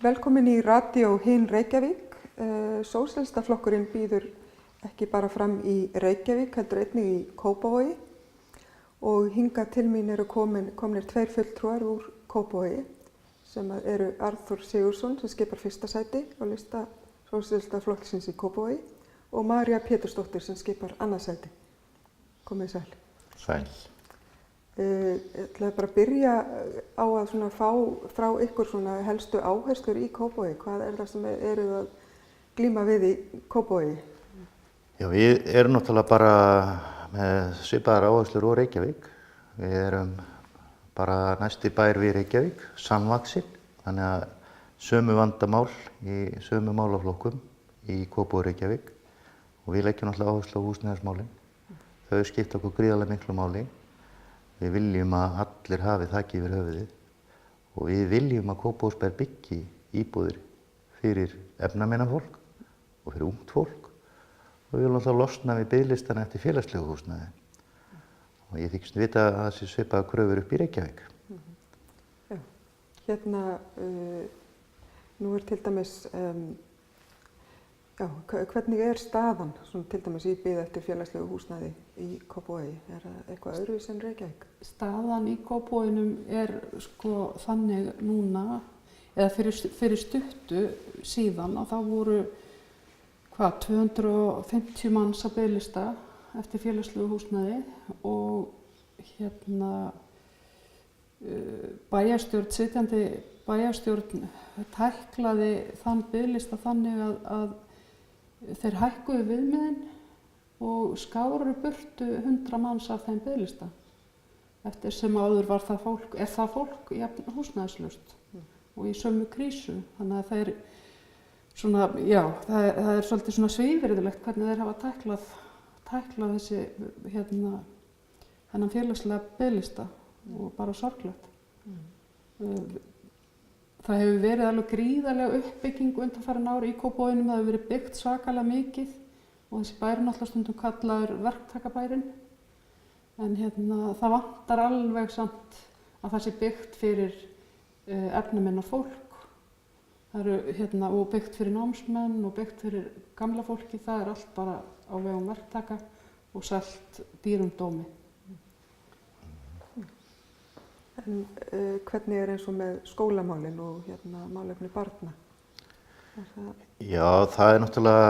Velkomin í Radio Hinn Reykjavík. Sósíalistaflokkurinn býður ekki bara fram í Reykjavík, heldur einnig í Kópavogi og hingað til mín eru komnir tveir fulltrúar úr Kópavogi sem eru Arnþór Sigurðsson sem skipar fyrsta sæti á lista Sósíalistaflokksins í Kópavogi og María Pétursdóttir sem skipar annað sæti. Komið sæl. Sæl. Ég ætlaði bara að byrja á að fá frá ykkur helstu áherslur í Kópavogi. Hvað er það sem eruð að glíma við í Kópavogi? Já, við erum náttúrulega bara með svipaðar áherslur úr Reykjavík. Við erum bara næsti bær við Reykjavík, samvaxin, þannig að sömu vandamál í sömu málaflokkum í Kópavogi Reykjavík og við leggjum náttúrulega áherslu á húsnæðismálin. Þau skipta okkur gríðarlega miklu máli. Við viljum að allir hafi þak yfir höfuðið og við viljum að Kópavogsbær byggi íbúðir fyrir efnaminna fólk og fyrir ungt fólk og við viljum þá losna við biðlistana eftir félagslegu húsnæði. Og ég þykist vita að það sé svipaðar kröfur upp í Reykjavík. Já, hérna nú er til dæmis hvernig er staðan til dæmis í bið eftir félagslegu húsnæði í Kópavogi? Er það eitthvað öðruvísi en Reykjavík? Staðan í Kópavoginum er þannig núna, eða fyrir stuttu síðan að það voru 250 manns á biðlista eftir félagslegu húsnæði og sitjandi bæjarstjórn tæklaði þann biðlista þannig að þeir hækkuðu viðmiðin og skáru burtu 100 manns af þeim biðlista. Eftir sem áður var það fólk jafn húsnæðislaust og í sömu krísu. Þannig að þeir það er svolítið svívirðilegt hvernig þeir hafa tæklað þessi þennan félagslega biðlista og bara sorglegt. Það hefur verið alveg gríðarlega uppbygging undanfarin ár í Kópavoginum. Það hefur verið byggt svakalega mikið og þessi bær er náttúrulega stundum kallaður verktakabærinn. En það vantar alveg samt að það sé byggt fyrir efnaminna fólk. Það eru og byggt fyrir námsmenn og byggt fyrir gamla fólki. Það er allt bara á vegum verktaka og selt dýrum dómi. En hvernig er eins og með skólamálin og málefni barna? Já, það er náttúrulega,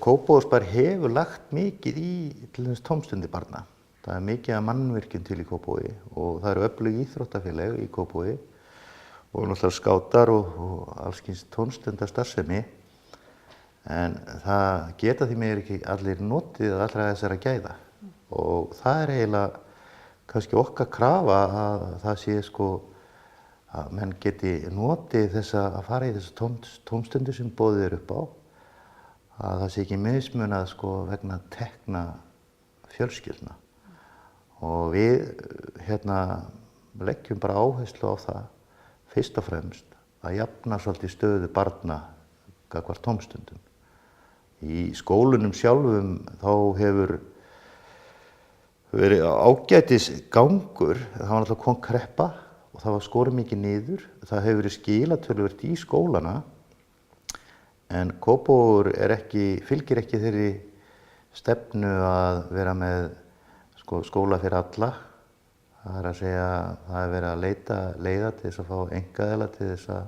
Kópavogsbær hefur lagt mikið í til þess tómstundir barna. Það er mikið af mannvirkjum til í Kópavogi og það eru öflug íþróttafélag í Kópavogi og náttúrulega skátar og alls kyns tómstundastarfsemi. En það geta því miður ekki allir notið allra þessara gæða og það er eiginlega kannski okkar krafa að það sé að menn geti notið þess að fara í þessu tómstundir sem boðið er upp á, að það sé ekki mismunað vegna tekna fjölskyldna. Og við leggjum bara áherslu á það fyrst og fremst að jafna svolítið stöðu barna gagnvart tómstundum. Í skólunum sjálfum þá hefur verið ágætis gangur, það var náttúrulega kom kreppa og það var skorið mikið niður. Það hefur verið skilað töluvert í skólana en Kópavogur fylgir ekki þeirri stefnu að vera með skóla fyrir alla. Það er að segja það er verið að leita leiða til þess að fá einkaaðila til þess að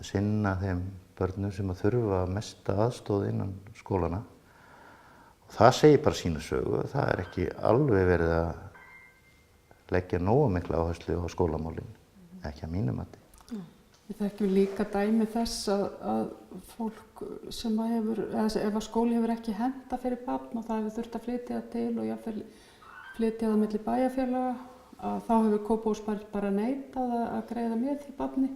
sinna þeim börnum sem að þurfa mesta aðstoð innan skólana. Það segir bara sína sögu, það er ekki alveg verið að leggja nógu mikla áherslu á skólamálin, ekki að mínu mati. Við þekkjum líka dæmi þess að fólk sem ef að skóli hefur ekki hentað fyrir barn og það hefur þurft að flytja það til og jafnvel flytja það milli bæjarfélaga, þá hefur Kópavogsbær bara neitað að greiða með því barni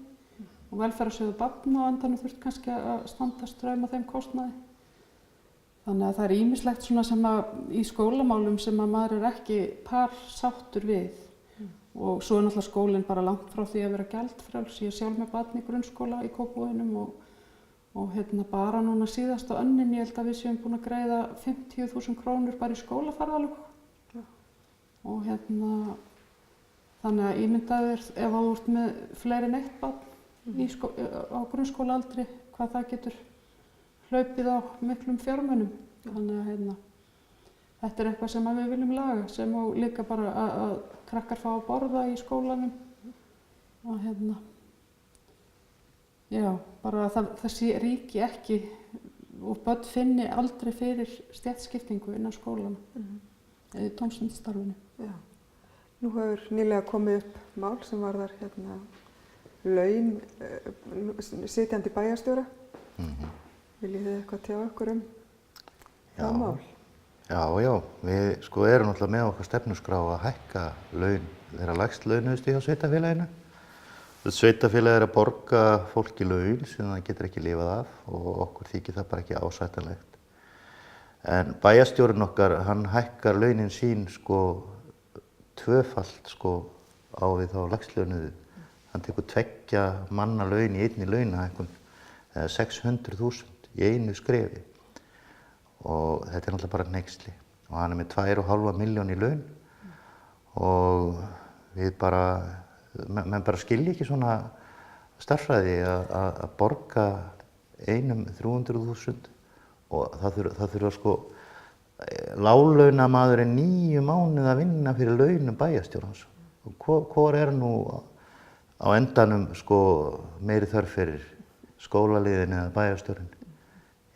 og velferðarsjóður barna á endanum þurft kannski að standa straum af þeim kostnaði. Þannig að það er ýmislegt sem í skólamálum sem að maður er ekki sáttur við. Og svo er náttúrulega skólinn bara langt frá því að vera gjaldfrjáls. Ég er sjálf með barn í grunnskóla í Kópavoginum og bara núna síðast á önnin, ég held að við séum búin að greiða 50.000 krónur bara í skólaferðalög. Og þannig að ímyndaðu þér ef þú ert með fleiri en eitt barn á grunnskólaaldri, hvað það getur hlaupið á miklum fjármunum. Þannig að þetta er eitthvað sem við viljum laga, sem og líka bara að krakkar fá að borða í skólanum. Og já, bara að það sé ríki ekki og börn finni aldrei fyrir stéttskiptingu innan skólanum eða í tómstundastarfinu. Já. Nú hefur nýlega komið upp mál sem varðar laun sitjandi bæjarstjóra. Viljið þið eitthvað tjá okkur það mál? Já, við erum náttúrulega með okkar stefnuskrá að hækka laun þeirra lægst launuðustu hjá sveitarfélaginu. Sveitarfélagið er að borga fólki laun sem það getur ekki lifað af og okkur þykir það bara ekki ásættanlegt. En bæjarstjórinn okkar, hann hækkar launin sín tvöfalt á við þá lægst launuðu. Hann tekur 2 manna laun í einni launahækkun, eða 600.000 í einu skrefi. Og þetta er náttúrulega bara hneyksli. Og hann er með 2,5 milljón í laun og við menn bara skilja ekki svona stærðfræði að borga einum 300.000 og það þurfa láglaunamaðurinn 9 mánuði að vinna fyrir launum bæjarstjórans. Og hvor er nú á endanum meiri þörf fyrir skólaliðin eða bæjarstjórinn?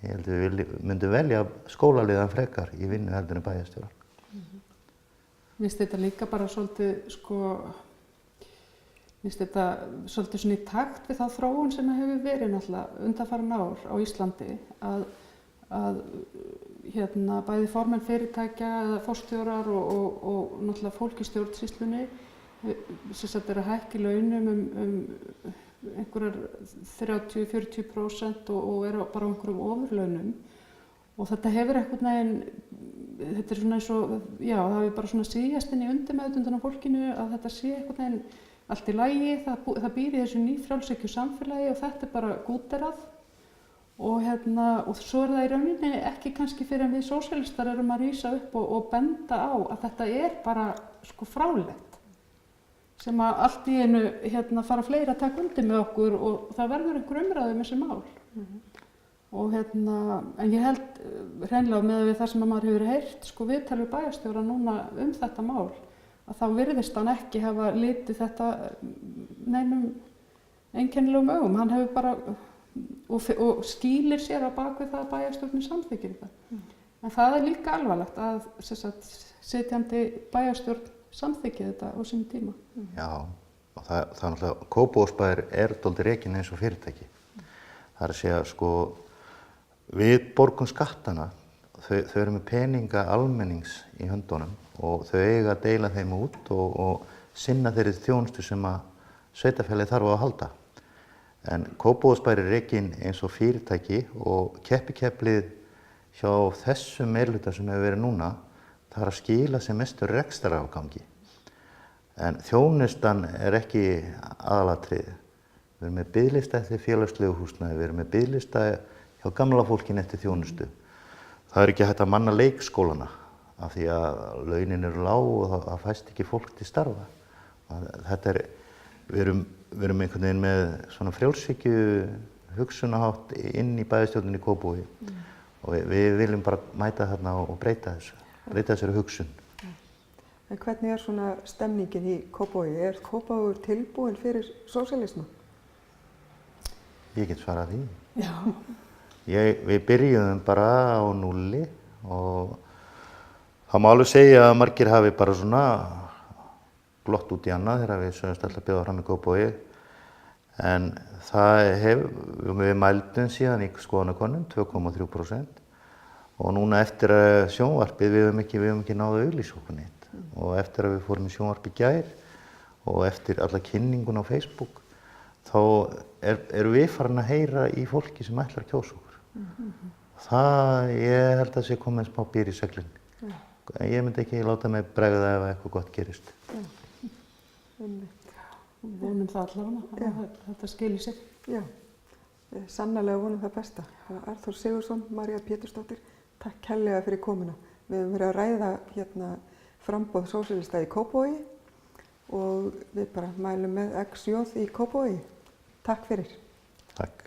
Ég held að við myndum velja skólaliðan frekar í vinnu heldur en bæjarstjóran. Mér finnst þetta líka bara svolítið svona í takt við þá þróun sem hefur verið náttúrulega undanfarin ár á Íslandi að bæði formenn fyrirtækja eða forstjórar og náttúrulega fólk í stjórnsýslunni er að hækka í launum einhverjar 30–40% og er bara á einhverjum ofurlaunum og þetta hefur einhvern veginn, þetta er svona eins og, það hefur bara svona síðast inn í undirmeðvitundina á fólkinu að þetta sé einhvern veginn allt í lagi, það býr í þessu nýfrjálshyggju samfélagi og þetta er bara gúterað og svo er það í rauninni ekki kannski fyrir en við sósíalistar erum að rísa upp og benda á að þetta er bara frálegt sem að allt í einu fara fleiri að taka undir með okkur og það verður einhver umræðu með þessi mál. Og en ég held hreinlega með það sem að maður hefur heyrt viðtal við bæjarstjóra núna þetta mál að þá virðist hann ekki hafa litið þetta neinum einkennilegum augum. Hann hefur bara og skýlir sér á bakvið það að bæjarstjórnin samþykkir þetta. En það er líka alvarlegt að sitjandi bæjarstjórn samþykkið þetta á sínum tíma. Já, og það er náttúrulega, Kópavogsbær er dálítið rekinn eins og fyrirtæki. Það er að segja, við borgum skattana, þau eru með peninga almennings í höndunum og þau eiga að deila þeim út og sinna þeirri þjónustu sem að sveitarfélagið þarf á að halda. En Kópavogsbær er rekinn eins og fyrirtæki og keppikeplið hjá þessum meirihluta sem hefur verið núna, það er að skila sem mestur rekstrarafgangi. En þjónustan er ekki aðalatriði. Við erum með biðlista eftir félagslegu húsnæði, við erum með biðlista hjá gamla fólkin eftir þjónustu. Það er ekki hægt að manna leikskólana af því að launin eru lág og það fæst ekki fólk til starfa. Við erum einhvern veginn með svona frjálshyggju hugsunahátt inn í bæjarstjórninni í Kópavogi og við viljum bara mæta þarna og breyta þessari hugsun. En hvernig er svona stemningin í Kópavogi? Er Kópavogur tilbúinn fyrir sósíalisma? Ég get svarað því. Já. Við byrjuðum bara á 0 og það má alveg segja að margir hafi bara svona glott út í annað þegar við sögumst alltaf að bjóða fram í Kópavogi. En við mældum síðan í skoðanakönnun 2,3% og núna eftir sjónvarpið við höfum ekki náð að auglýsa okkur neitt. Og eftir að við fórum í sjónvarp í gær og eftir alla kynningun á Facebook þá erum við farin að heyra í fólki sem ætlar að kjósa okkur. Ég held að sé komið smá býr í seglin. Ég myndi ekki láta mig bregða ef eitthvað gott gerist. Vonum það allavega að þetta skilir sig. Já, sannarlega vonum það besta. Arþór Sigurðsson, María Pétursdóttir, takk kærlega fyrir komuna. Við höfum verið að ræða framboð sósíalista í Kópavogi og við bara mælum með XJ í Kópavogi. Takk fyrir. Takk.